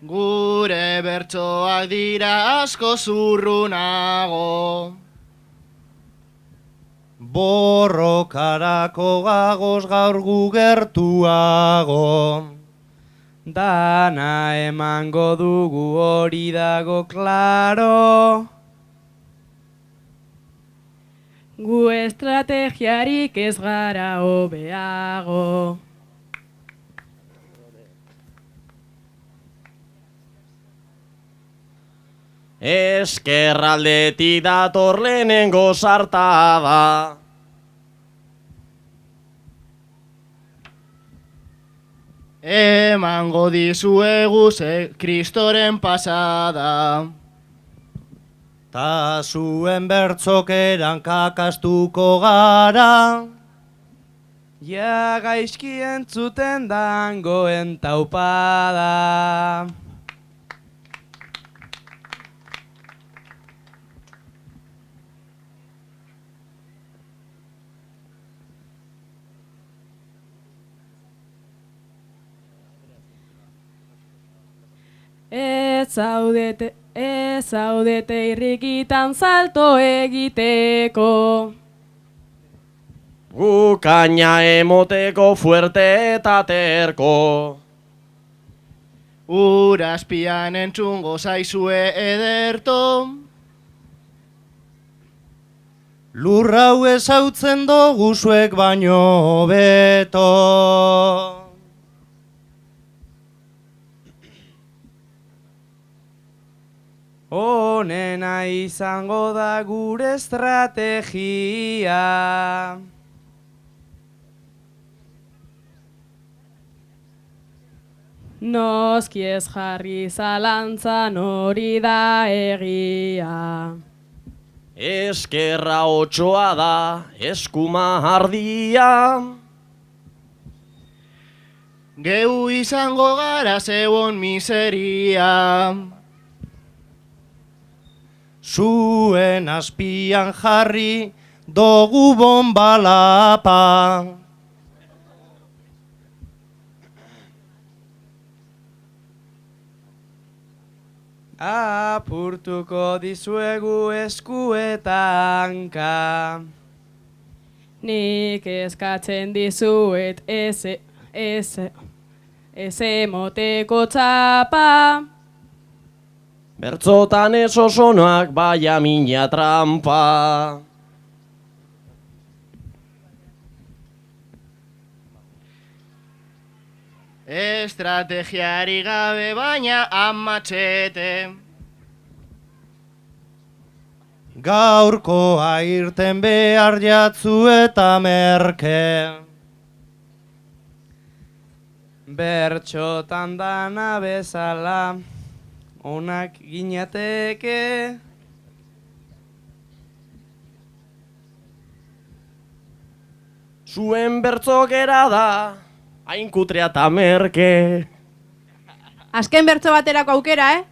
Gure bertsoak dira asko zurrunago. Borrokarako gagoz gaur gu gertuago. Dana emango dugu hori dago klaro. Gu estrategiarik ez gara hobeago. Eskerraldetik dator lehenengo sartada. Emango dizuegu kristoren pasada. Ta zuen bertzokeran kakastuko gara. Ja gaizki entzuten dangoen taupada. Ez zaudete irrikitan salto egiteko. Gukaina emoteko fuerte eta terko. Ura azpian entzungo zaizue ederto. Lurrau ezautzen dugu zuek baino beto. Honena izango da gure estrategia. Noski ez jarri zalantzan hori da egia. Eskerra otsoa da, eskuma ardia. Geu izango gara zeuon miseria. Zuen azpian jarri dogu bonbalapa. Apurtuko dizuegu esku eta hanka. Nik eskatzen dizuet ez emoteko txapa. Bertzotan ez osonoak baina mina trampa. Estrategiari gabe baina amatxete. Gaurkoa irten behar jatzu eta merke. Bertxotan dana bezala onak ginateke. Zuen bertzokera da, hain kutrea eta merke. Azken bertso baterako aukera,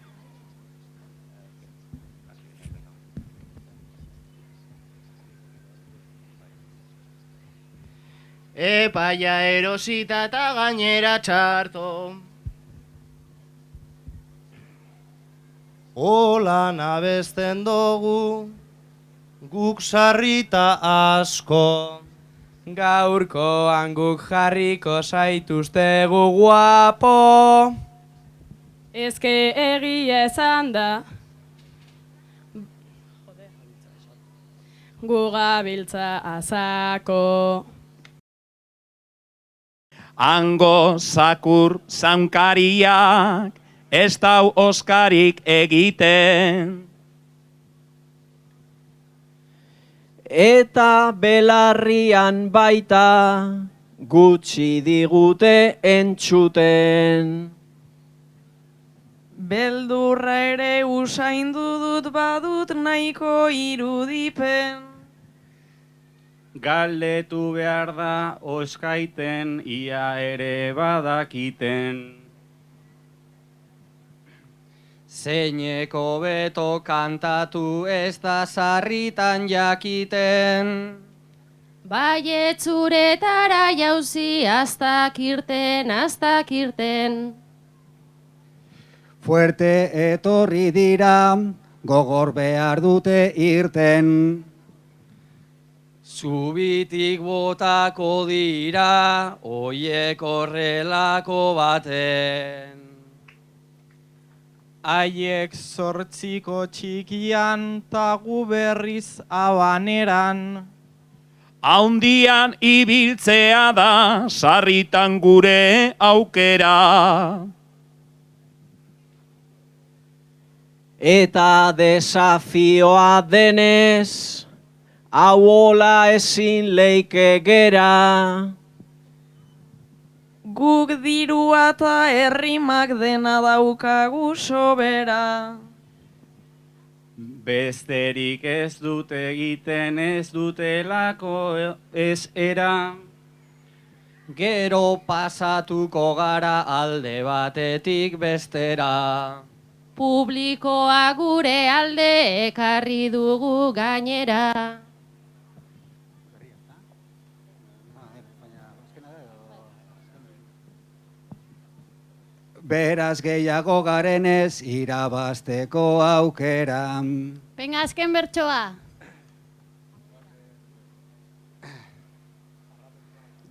Epaia erosita eta gainera txarto. Holan abesten dugu guk sarrita asko. Gaurkoan guk jarriko zaituztegu guapo. Ezke egia esan da. Gu gabiltza azako. Hango zakur zaunkariak ez dau oskarik egiten. Eta belarrian baita gutxi digute entzuten. Beldurra ere usaindu dut badut nahiko irudipen. Galdetu behar da oskaiten ia ere badakiten. Zeineko beto kantatu ez da sarritan jakiten. Baiet zuretara jauzi aztak irten. Fuerte etorri dira, gogor behar dute irten. Zubitik botako dira, oiek horrelako baten. Haiek zortziko txikian, tagu berriz abaneran. Haundian ibiltzea da, sarritan gure aukera. Eta desafioa denez, hau hola ezin leike gera. Guk dirua eta herrimak dena daukagu sobera. Besterik ez dute egiten ez dutelako ez era. Gero pasatuko gara alde batetik bestera. Publikoa gure alde ekarri dugu gainera. Beraz gehiago garenez irabazteko aukera. Venga, azken bertsoa.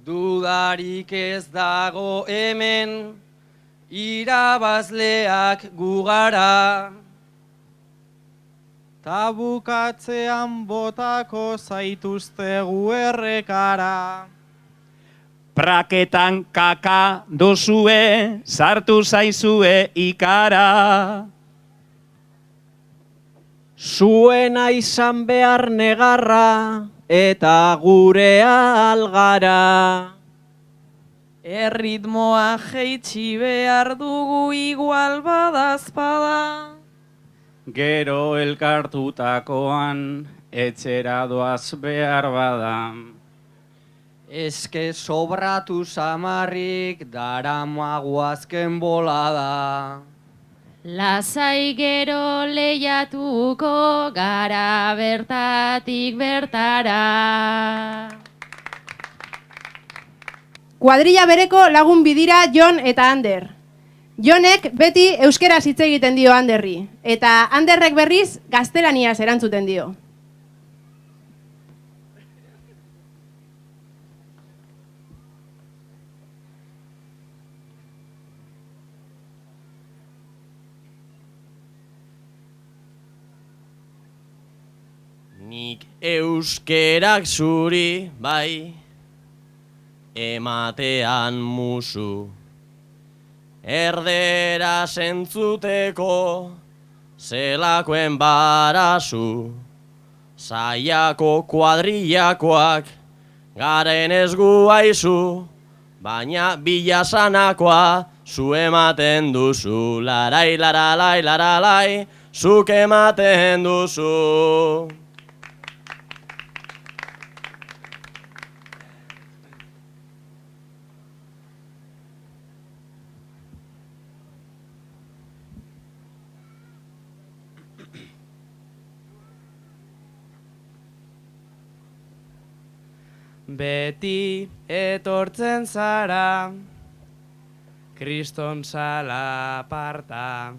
Dudarik ez dago hemen, irabazleak gugara. Tabukatzean botako zaituztegu errekara. Praketan kaka dozue, sartu zaizue ikara. Zuena izan behar negarra, eta gurea algara. Erritmoa jeitsi behar dugu igual badazpada. Gero elkartutakoan, etxera doaz behar bada. Eske sobratu samarrik daramagu azken bolada. Lasai gero lehiatuko gara bertatik bertara. Kuadrilla bereko lagun bidira Jon eta Ander. Jonek beti euskeraz hitz egiten dio Anderri, eta Anderrek berriz gaztelaniaz erantzuten dio. Nik euskerak zuri, bai, ematean musu. Erderaz entzuteko, zelakoen barazu. Zaiako kuadrillakoak, garen ez gu aizu. Baina bilasanakoa, zu ematen duzu. Larai, laralai, laralai, zuk ematen duzu. Beti etortzen zara, kriston sala parta.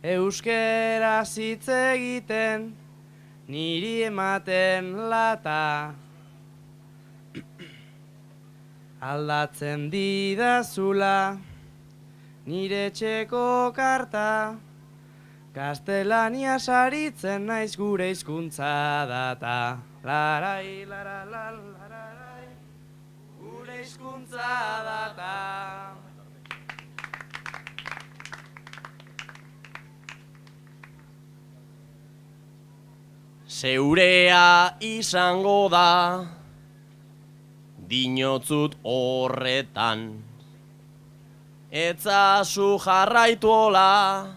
Euskeraz hitz egiten, niri ematen lata. Aldatzen didazula, nire etxeko karta. Gaztelania saritzen naiz gure hizkuntza data. Larai, laralal, lararai, gure hizkuntza data. Zeurea izango da, dinotzut horretan. Etzazu jarraitu hola,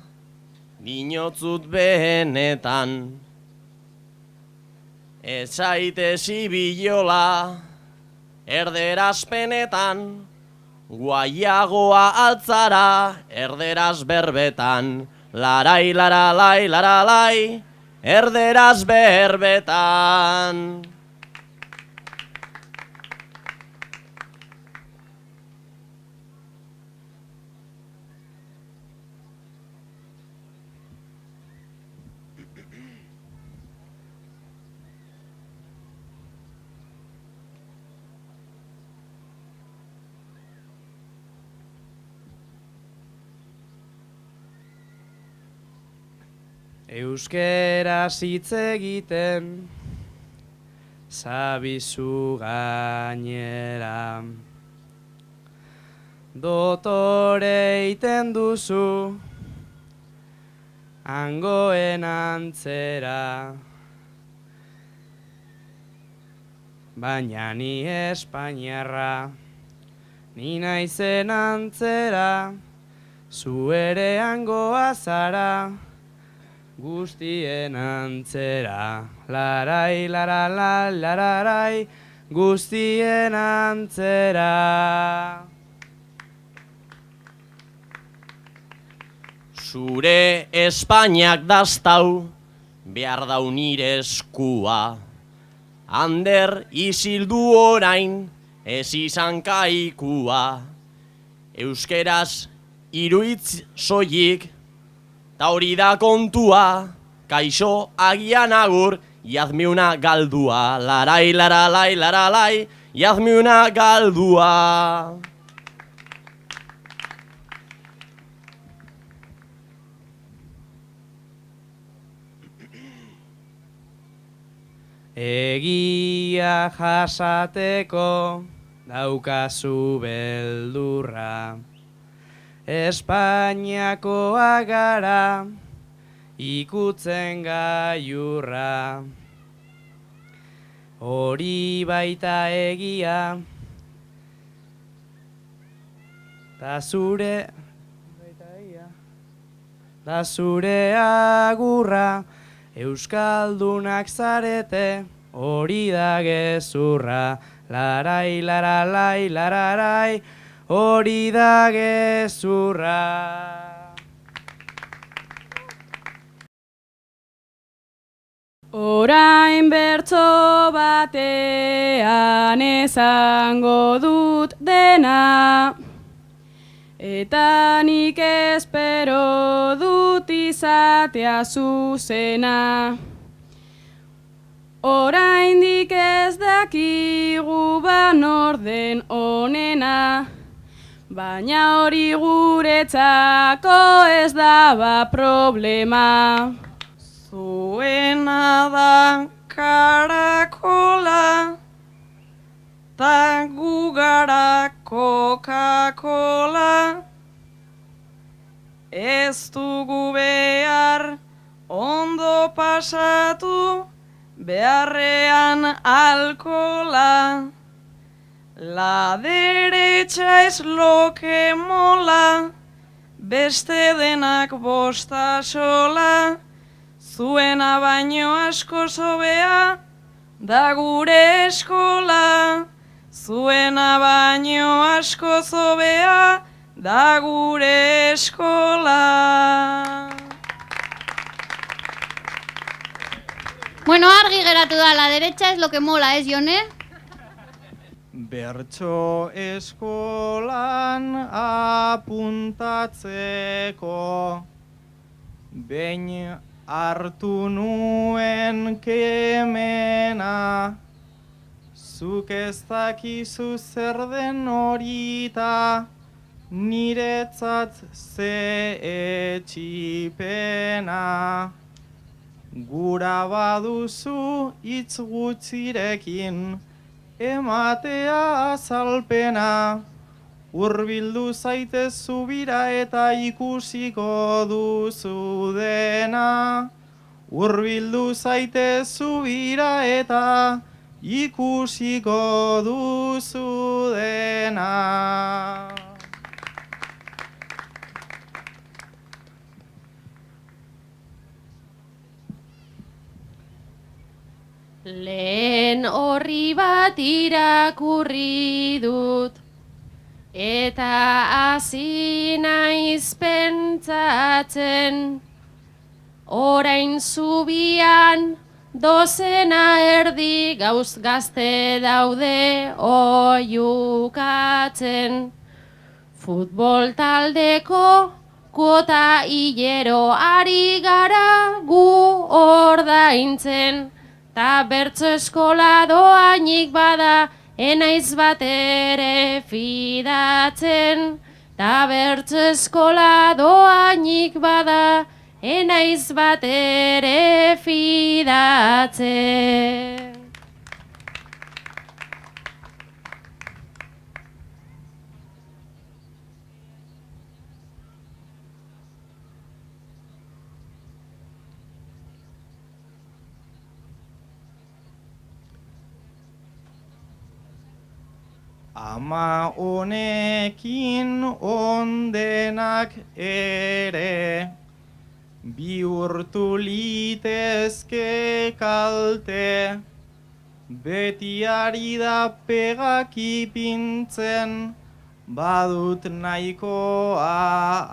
dinotzut benetan. Ez zaite zibilola, erderaz penetan, guaiagoa altzara, erderaz berbetan. Larai, laralai, laralai, erderaz berbetan. Euskeraz hitz egiten zabizu gainera. Dotore iten duzu hangoen antzera, baina ni Espainiarra, ni naizen antzera, zu ere hangoa zara, guztien antzera. Larai, larala, lararai, guztien antzera. Zure Espainiak daztau, behar dau nire eskua. Ander izildu orain, ez izan kaikua. Euskeraz iruitz soilik, ta hori da kontua. Kaixo agian agur, jazmi una galdua. Larai, laralai, laralai, jazmi una galdua. Egia jasateko daukazu beldurra, Espainiakoa gara ikutzen gailurra. Hori baita egia, da zure agurra, Euskaldunak zarete, hori da gezurra. Larai, laralai, lararai, hori da gezurra. Orain bertso batean esango dut dena, eta nik espero dut izatea zuzena. Oraindik ez dakigu nor den onena, baina hori guretzako ez da problema. Zuena da karakola, ta gu gara Coca-Cola. Ez dugu behar ondo pasatu, beharrean alkola. La derecha es lo que mola, beste denak bosta sola. Zuena baino asko hobea da gure eskola. Zuena baino asko hobea da gure eskola. Bueno, argi geratu da, la derecha es lo que mola, ez, Jone? Bertso eskolan apuntatzeko behin hartu nuen kemena, zuk ez dakizu zer den horita, niretzat ze etxipena. Gura baduzu hitz gutxirekin, ematea azalpena. Hurbildu zaitez zubira eta ikusiko duzu dena. Hurbildu zaitez zubira eta ikusiko duzu dena. Lehen horri bat irakurri dut, eta hasi naiz pentsatzen, orain zubian dozena erdi gauz gazte daude oiukatzen. Futbol taldeko kuota hilero ari gara gu ordaintzen, ta bertso eskola doainik bada enaiz bat ere fidatzen. Ta bertso eskola doainik bada enaiz bat ere fidatzen. Ama honekin ondenak ere bihurtu litezke kalte, beti ari da pegak ipintzen, badut nahikoa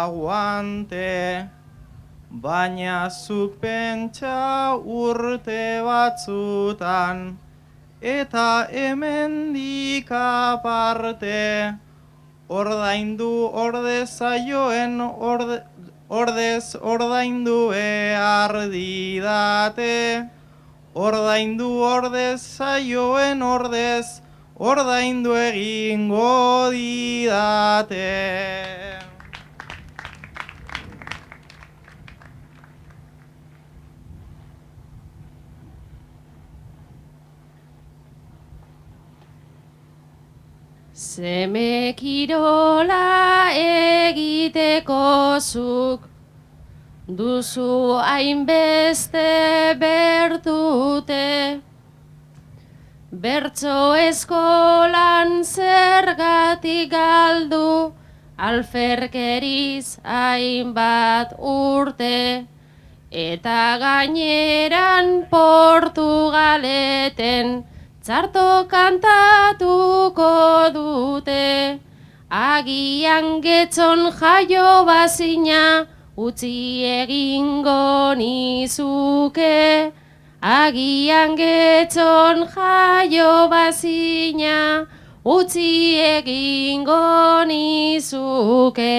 aguante, baina zuk pentsa urte batzutan, eta hemendik aparte, ordaindu ordezaioen ordez ordaindu behar didate, ordaindu ordezaioen ordez ordaindu egingo didate. Seme kirola egiteko zuk duzu hainbeste bertute, bertso eskolan zergatik galdu alferkeriz hainbat urte, eta gaineran Portugaleten txarto kantatuko dute, agian Getxon jaio bazina utzi egingo nizuke, agian Getxon jaio bazina utzi egingo nizuke.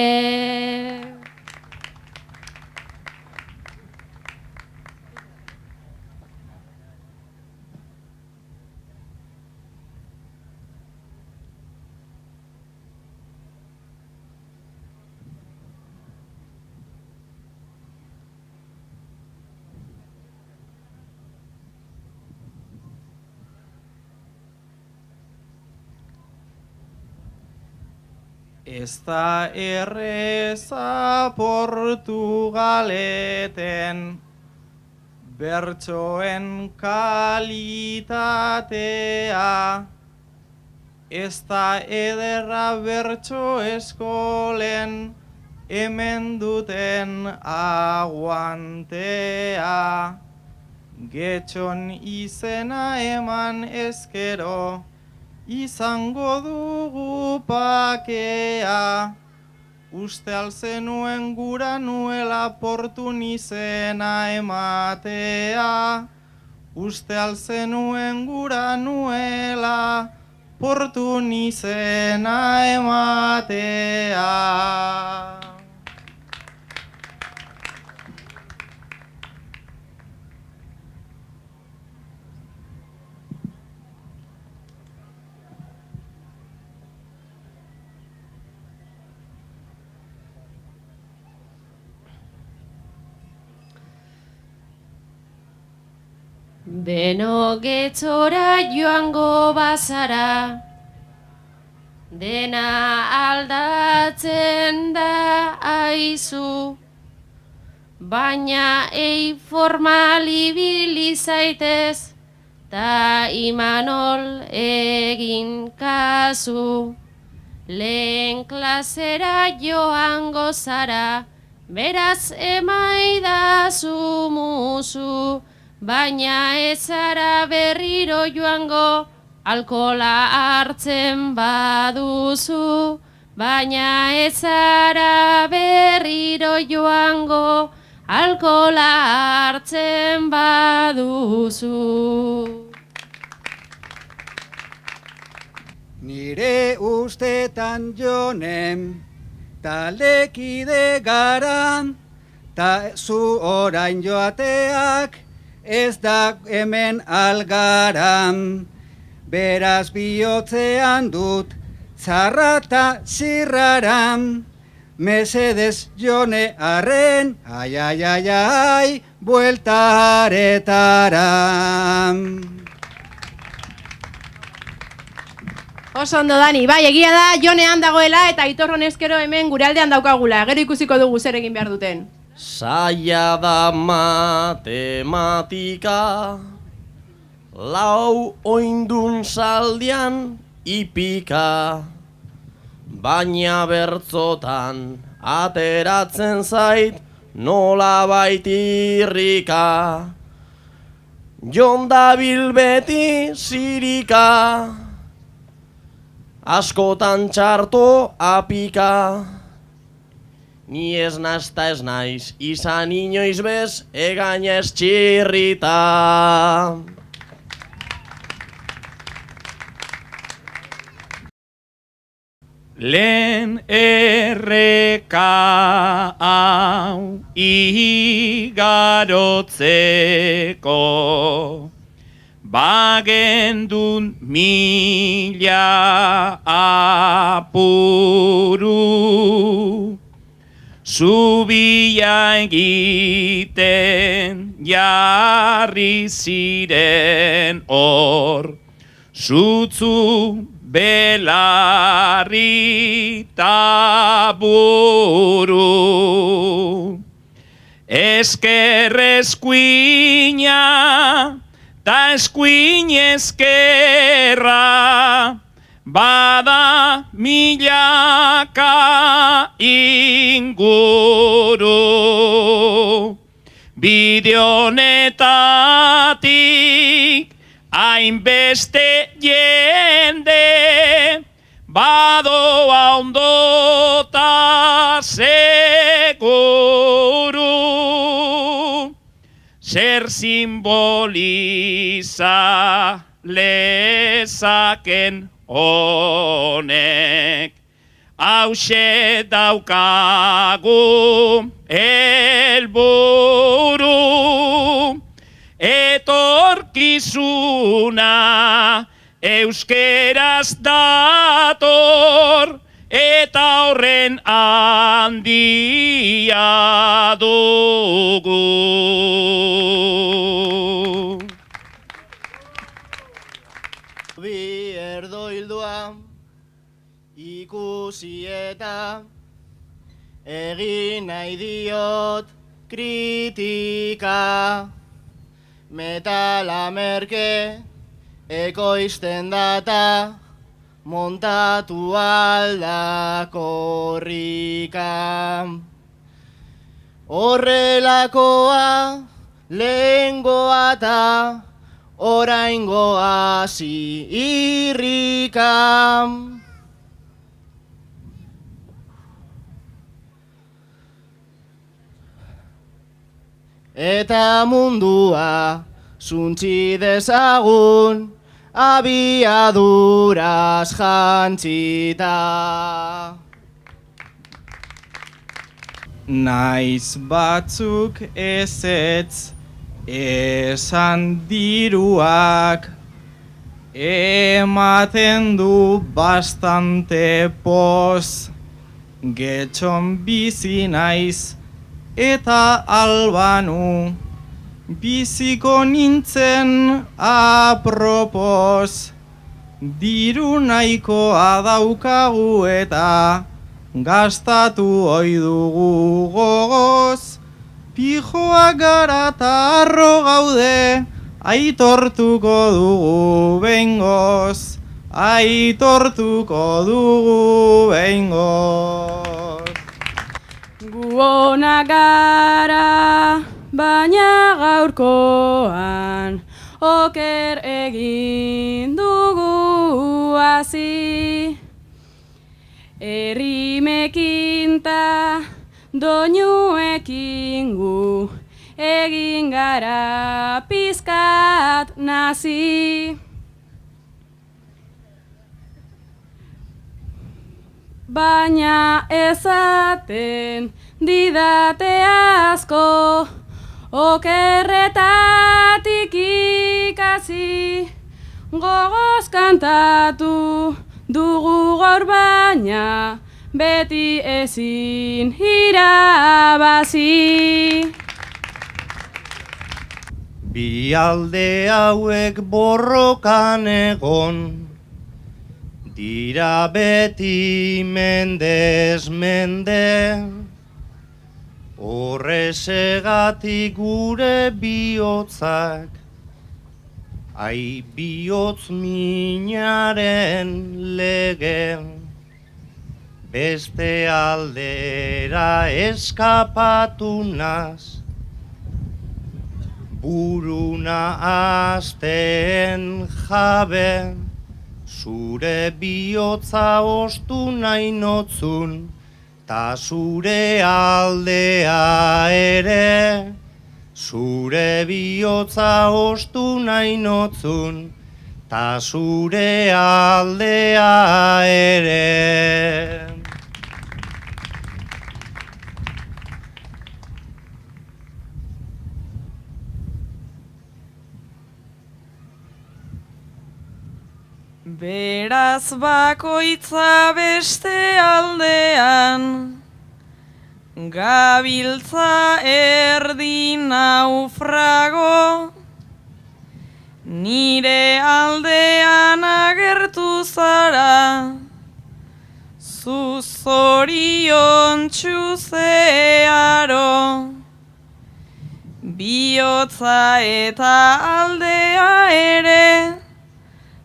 Ez da erreza Portugaleten bertsoen kalitatea, ez da ederra bertso eskolen hemen duten aguantea, Getxon izena eman ezkero izango dugu pakea, uste alzenuen gura nuela Portun izena ematea, uste alzenuen gura nuela Portun izena ematea. Beno Getxora joango bazara, dena aldatzen da aizu, baina formal ibili zaitez, ta Imanol egin kasu. Lehen klasera joango zara, beraz emaidazu musu, baina ez zara berriro joango, alkola hartzen baduzu, baina ez zara berriro joango, alkola hartzen baduzu. Nire ustetan Jonem, taldekide gara, ta zu orain joateak, ez da hemen algaran, beraz bihotzean dut zarra eta zirraran, mesedez Jone arren, ai, ai, ai, ai, bueltaretara. Oso ondo, Dani. Bai, egia da, Jonean dagoela eta Aitor honezkero hemen gure aldean daukagula. Gero ikusiko dugu zer egin behar duten. Zaila da matematika, lau oindun zaldian ipika, baina bertzotan ateratzen zait nola baitirrika. Jon dabil beti zirika, askotan txarto apika. Ni ez nazta ez naiz, izan inoiz bez, egaina ez txirrita. Lehen erreka hau igarotzeko, bagendun 1000 apuru, zubia egiten jarri ziren hor, zutzu belarri taburu. Ezker eskuina ta eskuin ezkerra, bada 1000 inguru. Bide honetatik hainbeste jende, badoa ondota seguru. Zer simboliza lezaken honek, hauxe daukagu helburu. Etorkizuna euskeraz dator, eta horren handia dugu. Bi erdoildua ikusi eta egin nahi diot kritika. Metala merke ekoizten data, montatu alda korrika. Horrelakoa lehengoa ta oraingoa irrika. Eta mundua zuntzi dezagun, abiaduraz jantzita. Naiz batzuk ezetz esan diruak, ematen du bastante poz. Getxon bizi naiz eta albanu, biziko nintzen apropos. Diru nahikoa daukagu eta gastatu ohi dugu gogoz. Pijoak gara eta arro gaude, aitortuko dugu behingoz. Aitortuko dugu behingoz. Gu ona gara, baina gaurkoan oker egin dugu hasi. Errimekin ta doinuekin gu egin gara pizkat nazi. Baina ezaten didate asko, okerretatik ikasi. Gogoz kantatu dugu gaur baina beti ezin irabazi. Bi alde hauek borrokan egon, dira beti mendez mende, horrezegatik gure bihotzak, ai bihotz minaren lege, beste aldera eskapatu naz, buruna azten jabe, zure bihotza ostu nahi notzun, ta zure aldea ere, zure bihotza ostu nahi notzun, ta zure aldea ere. Beraz bakoitza beste aldean, gabiltza erdi naufrago, nire aldean agertu zara, zu zoriontsu zeharo, bihotza eta aldea ere,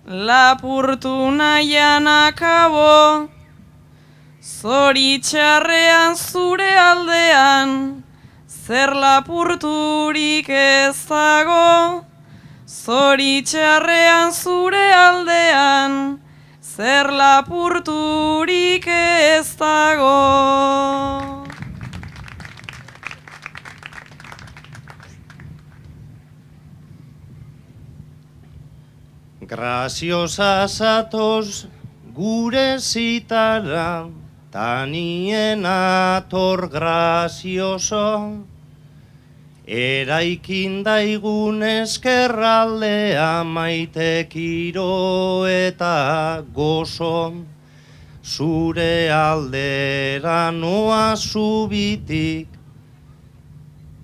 lapurtu nahian akabo, zoritxarrean zure aldean, zer lapurturik ez dago, zoritxarrean zure aldean, zer lapurturik ez dago. Graziosa zatoz gure zitara, tanien ator grazioso, eraikin daigun eskerraldea maite kiro eta gozo, zure aldera noa zubitik,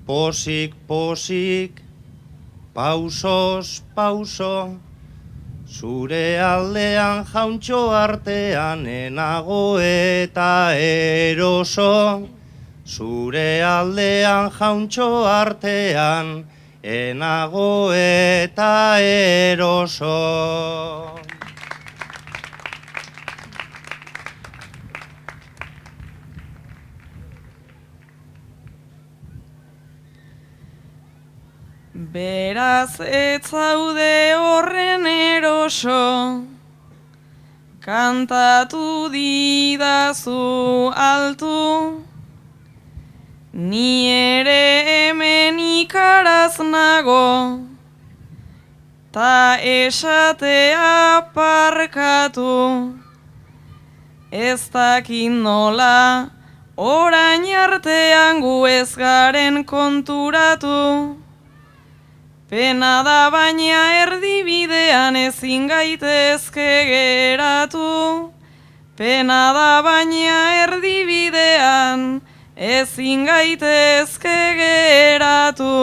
posik posik, pausos pauso, zure aldean jauntxo artean enago eta eroso, zure aldean jauntxo artean enago eta eroso. Beraz ez zaude horren eroso, kantatu didazu altu, ni ere hemen ikaraz nago, ta esatea parkatu, ez dakit nola, orain artean gu ez garen konturatu. Pena da baina erdibidean ezin gaitezke geratu. Pena da baina erdibidean ezin gaitezke geratu.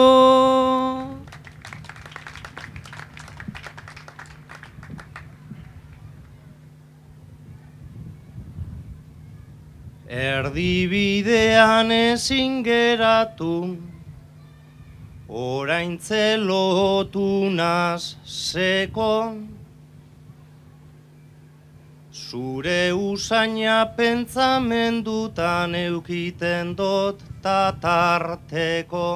Erdibidean ezin geratu, oraintze lotu naz seko, zure usaina pentsamendutan eukiten dot tatarteko,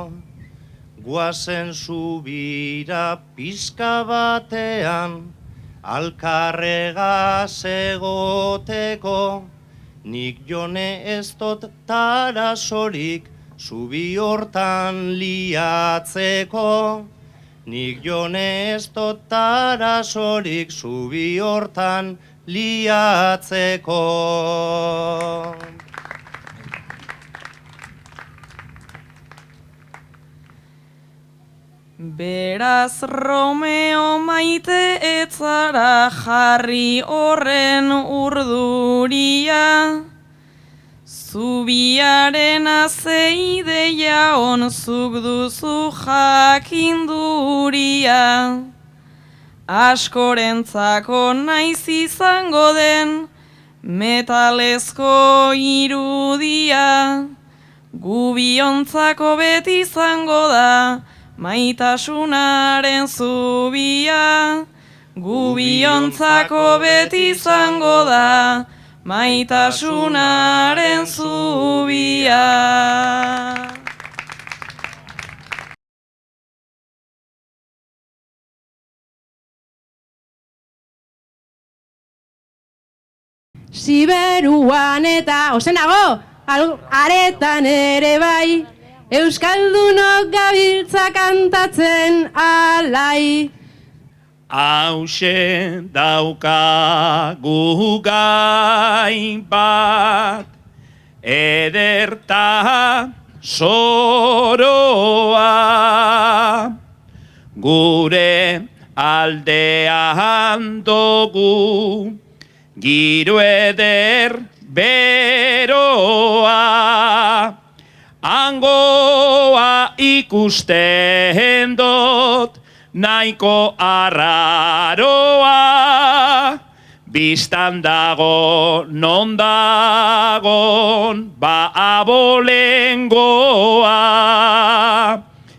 guazen zubira pizka batean, alkarregaz egoteko, nik jone ez dot tarasorik, zubi hortan liatzeko, nik jone ez dot tarasorik, zubi hortan liatzeko. Beraz Romeo maite etzara jarri horren urduria, Zubiaren azeideia on zuk duzu jakinduria. Askorentzako naiz izango den metalezko irudia. Gubiontzako beti izango da maitasunaren zubia. Gubiontzako beti izango da maitasunaren zubia. Siberuan eta, ozenago, aretan ere bai, euskaldunok gabiltza kantatzen alai. Hauxe daukagu gai bat, ederta soroa, gure aldean dugu, giro eder beroa, hangoa ikusten dut, nahiko arraroa, biztan dago non dagon ba abolengoa.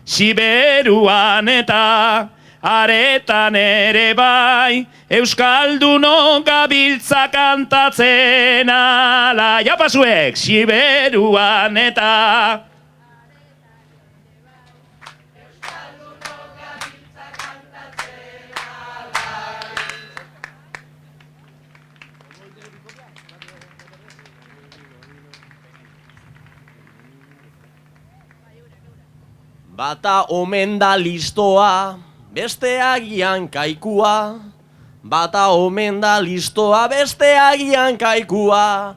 Siberuan eta aretan ere bai, euskaldunok gabiltza kantatzen ala. Japasuek, Siberuan eta Bata omen da listoa, beste agian kaikua. Bata omen da listoa, beste agian kaikua.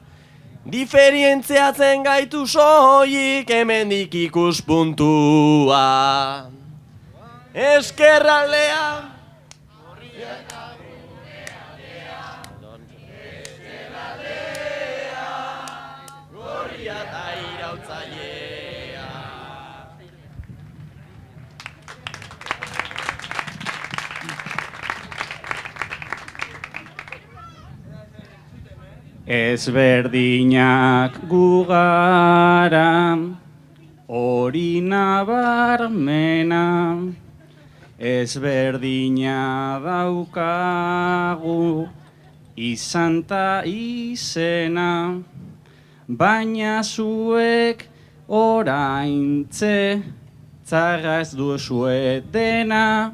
Diferentziatzen gaitu soilik hemendik ikuspuntua. Ezkerraldea. Gorria eta irautzailea. Ezberdinak gugara, hori nabarmena, ezberdina daukagu, izan ta izena, baina zuek oraintze, txarra ez duzue dena,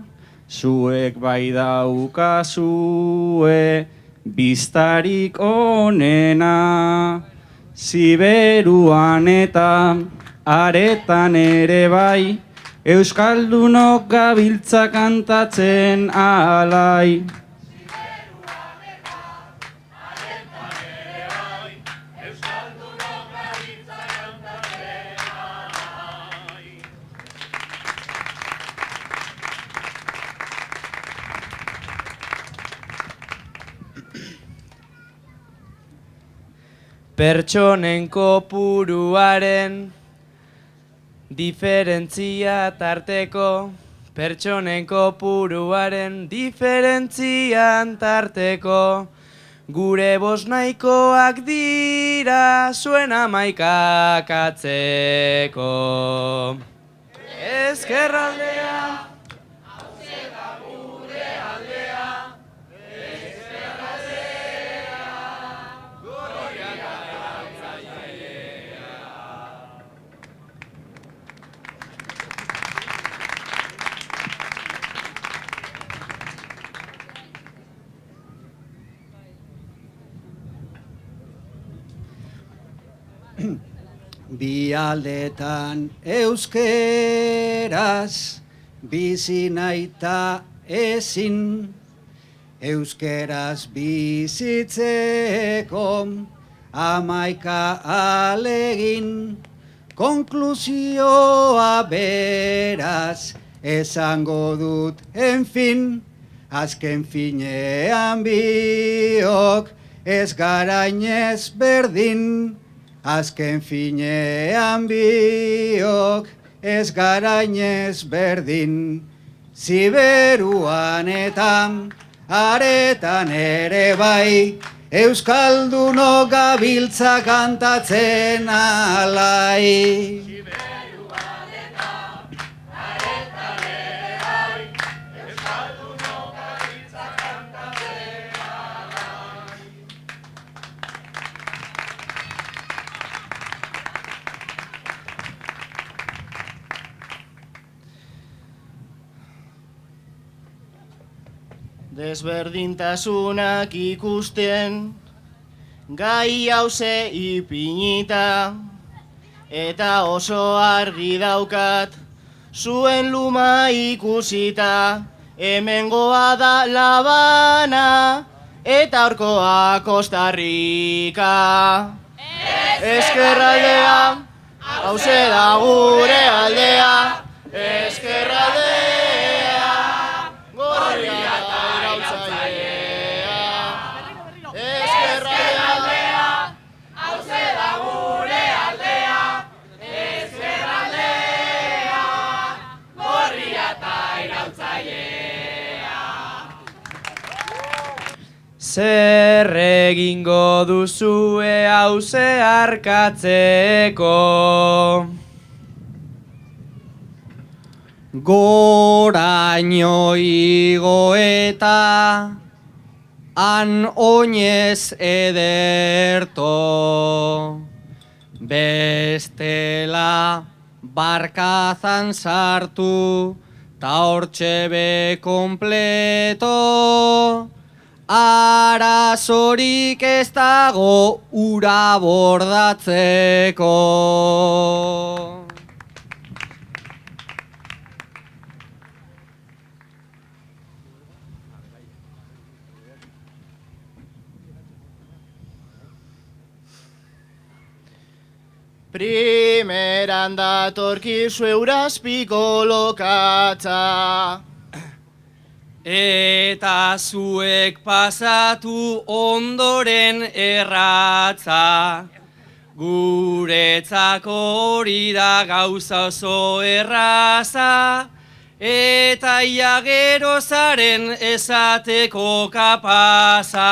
zuek bai daukazue, biztarik onena. Siberuan eta aretan ere bai, euskaldunok gabiltza kantatzen alai. Pertsonen kopuruaren diferentzia tarteko, pertsonen kopuruaren diferentzian tarteko, gure bosnaikoak dira zuen amaikak atzeko. Ezkerraldea. Bi aldetan euskeraz bizi naita ezin, euskeraz bizitzeko amaika alegin, konklusioa beraz esango dut enfin, azken finean biok ez garainez berdin, azken finean biok ez garainez berdin, ziberuan eta aretan ere bai, euskaldunok gabiltza kantatzen alai. Desberdintasunak ikusten, gai hauze ipinita, eta oso argi daukat, zuen luma ikusita, hemengoa da Labana, eta horkoa Costa Rica. Ezkerraldea, hauze da gure aldea, ezkerraldea, gorria da iraultzailea. Ezkerraldea, hauze da gure aldea, ezkerraldea, gorria da iraultzailea. Zer egingo duzue hauze arkatzeko? Goraino igo eta han oinez ederto, bestela barkazan sartu ta hortxe be kompleto, arazorik ez dago ura bordatzeko. Primeran datorkizu Eurazpiko lokatza, Eta zuek pasatu ondoren erratza, guretzako hori da gauza oso erraza, eta ia gero zaren esateko kapaza.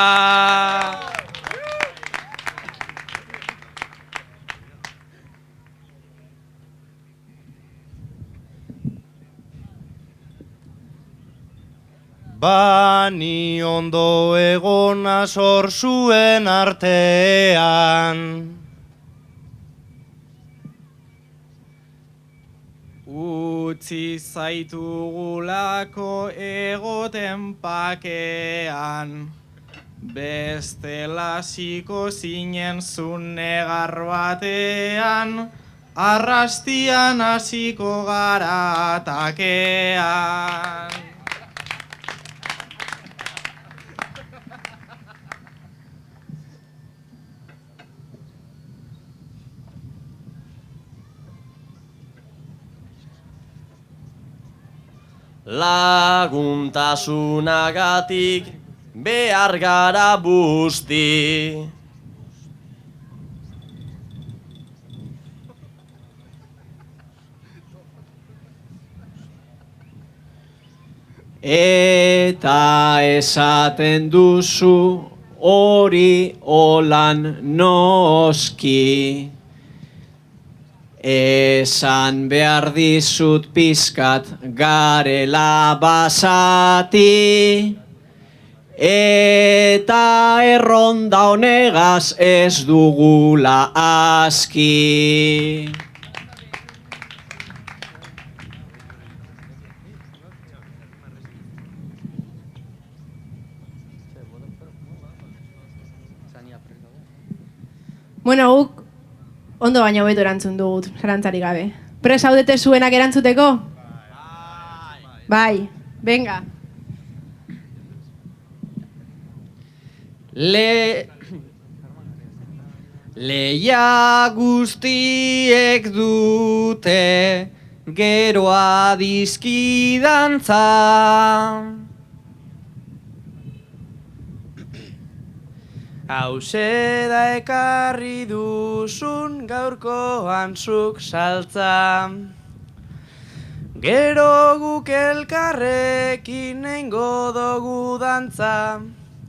Bani ondo egona zor zuen artean. Utzi zaitugulako egoten pakean, bestela hasiko zinen zun negar batean, arrastian hasiko gara atakean. Laguntasunagatik behar gara busti. Eta esaten duzu hori olan noski. Esan behar dizut pizkat garela basati, eta erronda honegaz ez dugula aski. Bueno, guk ondo baina hobeto erantzun dugut, zalantzarik gabe. Prest zaudete zuenak erantzuteko? Bai, venga. Leia guztiek dute geroa dizkidantza. Hauxe da ekarri duzun gaurkoan zuk saltza. Gero guk elkarrekin eingo dugu dantza,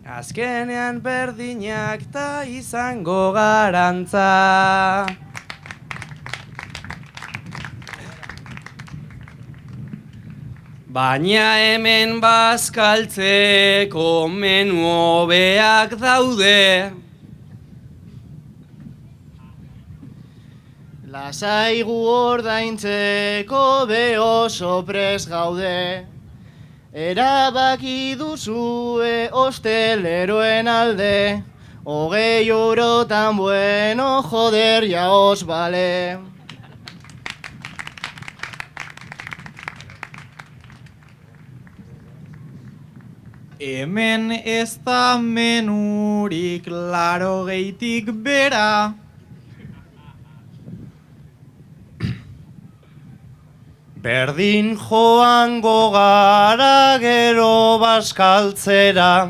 azkenean berdinak ta izango garantza. Baina hemen bazkaltzeko menu hobeak daude. Lasai gu ordaintzeko be oso prest gaude. Erabaki duzue hosteleroen alde, 20 eurotan bueno, joder, ya os vale. Hemen ez da menurik 80tik bera. Berdin joango gara gero bazkaltzera,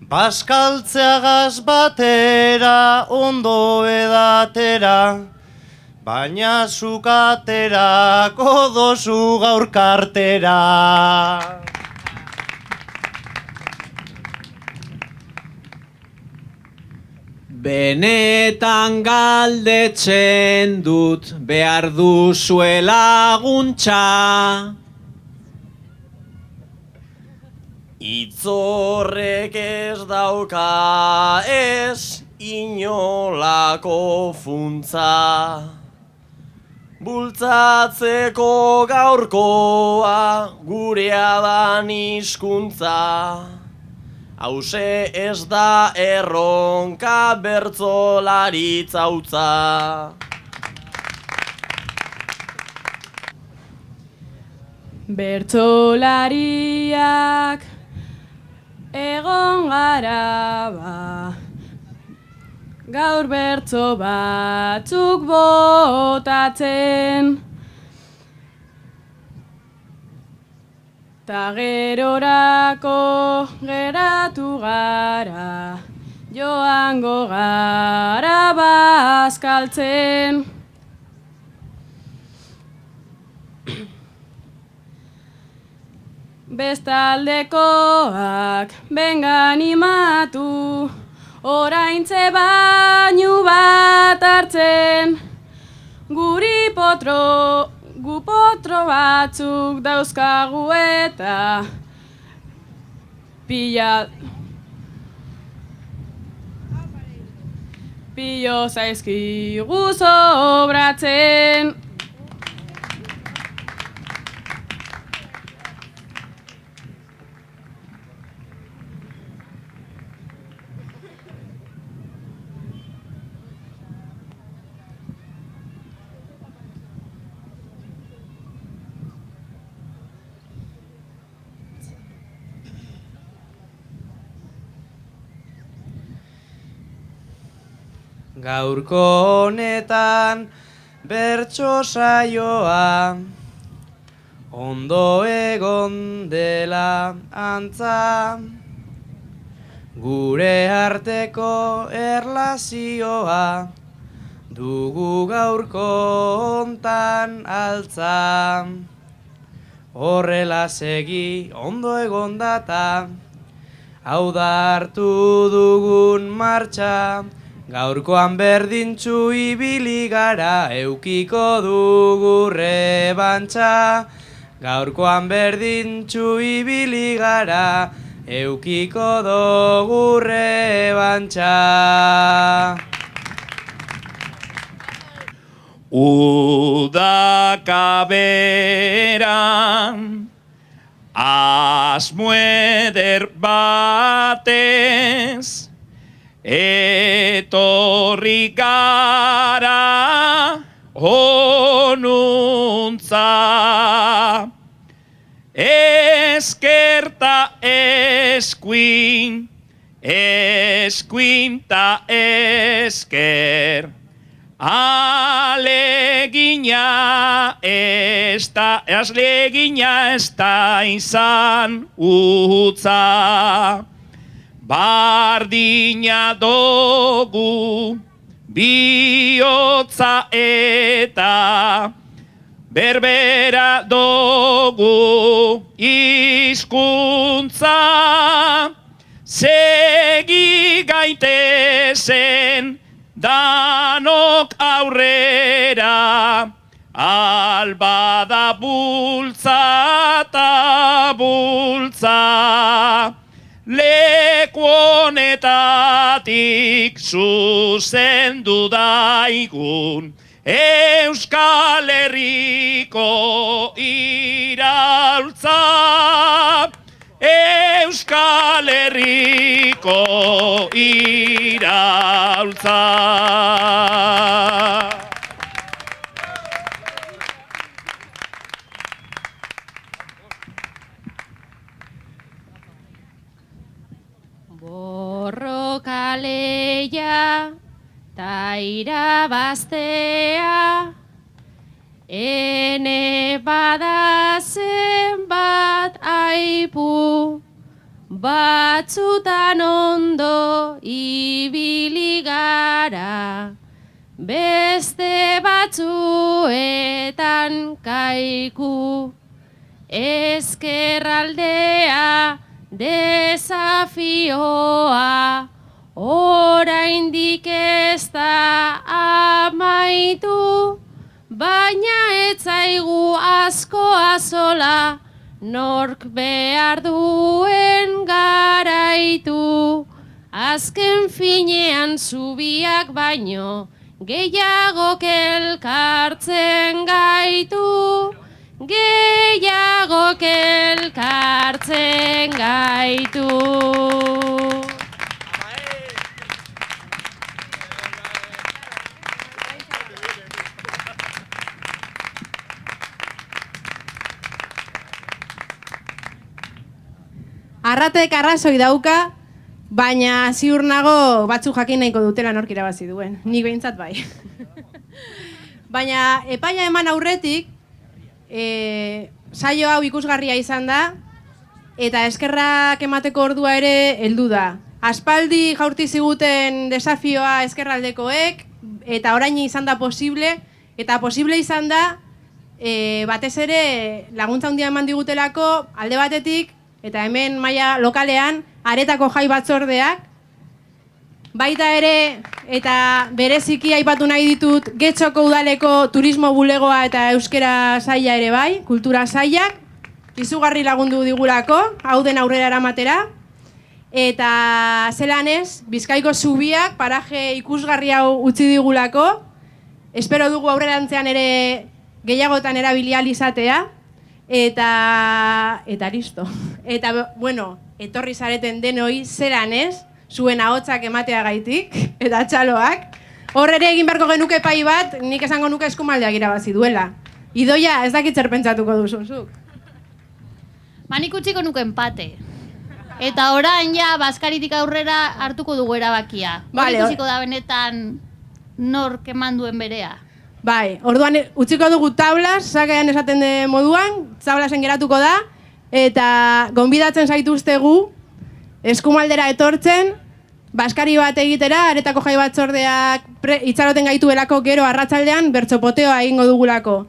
bazkaltzeagaz batera ondo edatera, baina zukaterako dozu gaur kartera. Benetan galdetzen dut behar duzue laguntza. Itzorrek ez dauka ez inolako funtza. Bultzatzeko gaurkoa gurea dan hizkuntza. Hauxe ez da erronka bertzolaritza hutsa. Bertsolariak egon gara ba, gaur bertso batzuk botatzen. Ta gerorako geratu gara, joango gara bazkaltzen. Bestaldekoak benga animatu, oraintze bainu bat hartzen. Gu potro batzuk dauzkagu eta pilo zaizkigu sobratzen. Gaurko honetan bertso saioa, ondo egon dela antza. Gure arteko erlazioa, dugu gaurko hontan altza. Horrela segi ondo egon data, hau da hartu dugun martxa. Gaurkoan berdintzu ibili gara, eukiko dugu rebantxa. Gaurkoan berdintzu ibili gara, eukiko dugu rebantxa. Udakaberan asmueder batez etorri gara honuntza. Eskerta eskuin, eskuinta esker, alegina ez da izan utza. bardina dugu, bihotza eta berbera dugu hizkuntza, segi gaitezen danok aurrera, albada bultza eta bultza, leku honetatik zuzendu daigun Euskal Herriko iraultza, Euskal Herriko iraultza. Borrokaleia ta irabaztea, ene bada zenbat aipu, batzutan ondo ibili gara, beste batzuetan kaiku, ezkerraldea desafioa, oraindik ez da amaitu, baina ez zaigu asko azola, nork behar duen garaitu. Azken finean zubiak baino, gehiago elkartzen gaitu, gehiago elkartzen gaitu. Arratek arrazoi dauka, baina ziur nago batzuk jakin nahiko dutela nork irabazi duen. Nik behintzat bai. Baina epaia eman aurretik, saio hau ikusgarria izan da, eta eskerrak emateko ordua ere heldu da. Aspaldi jaurti ziguten desafioa eskerraldekoek, eta orain izan da posible, eta posible izan da, batez ere laguntza handia eman digutelako alde batetik, eta hemen maila lokalean, aretako jai batzordeak, baita ere, eta bereziki aipatu nahi ditut, Getxoko udaleko turismo bulegoa eta euskera saila ere bai, kultura sailak, izugarri lagundu digulako, hau den aurrera eramatera, eta zelanez, Bizkaiko zubiak paraje ikusgarri hau utzi digulako, espero dugu aurrerantzean ere gehiagotan erabili ahal izatea, eta listo. Eta, bueno, etorri zareten denoi zelanez, zuen ahotsak ematea gaitik, eta txaloak. Hor ere egin beharko genuke pai bat, nik esango nuke eskumaldeak irabazi duela. Idoia, ez dakit zer pentsatuko duzunzuk. Nik utziko nuke empate. Eta orain ja, Baskaritik aurrera hartuko dugu erabakia. Vale, ikusiko da benetan nork eman duen berea. Bai, orduan utziko dugu tablas, sakean esaten den moduan, tablasen geratuko da, eta gonbidatzen zaituztegu eskumaldera etortzen, Baskari bat egitera, aretako jai batzordeak itxaroten gaituelako gero arratsaldean bertso poteoa egingo dugulako.